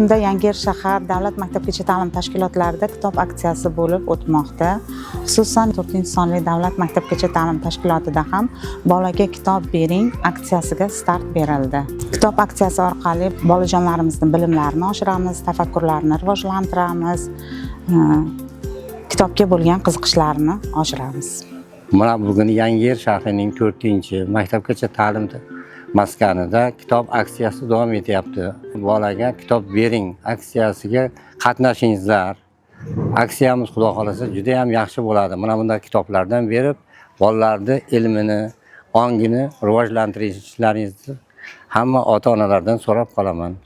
Hamda Yangiyer shahar davlat maktabgacha ta'lim tashkilotlarida kitob aksiyasi bo'lib o'tmoqda. Xususan 4-sonli davlat maktabgacha ta'lim tashkilotida ham bolaga kitob bering aksiyasiga start berildi. Kitob aksiyasi orqali bolajonlarimizning bilimlarini oshiramiz, tafakkurlarini rivojlantiramiz, kitobga bo'lgan qiziqishlarini oshiramiz. Mana bugun Yangiyer shahrining 4-maktabgacha ta'lim maskanida kitob aksiyasi davom etyapti. Bolaga kitob bering aksiyasiga qatnashingizlar. Aksiyamiz xudo xolasa juda ham yaxshi bo'ladi. Mana bunday kitoblardan berib, bolalarning ilmini, ongini rivojlantirishlaringizni hamma ota-onalardan so'rab qolaman.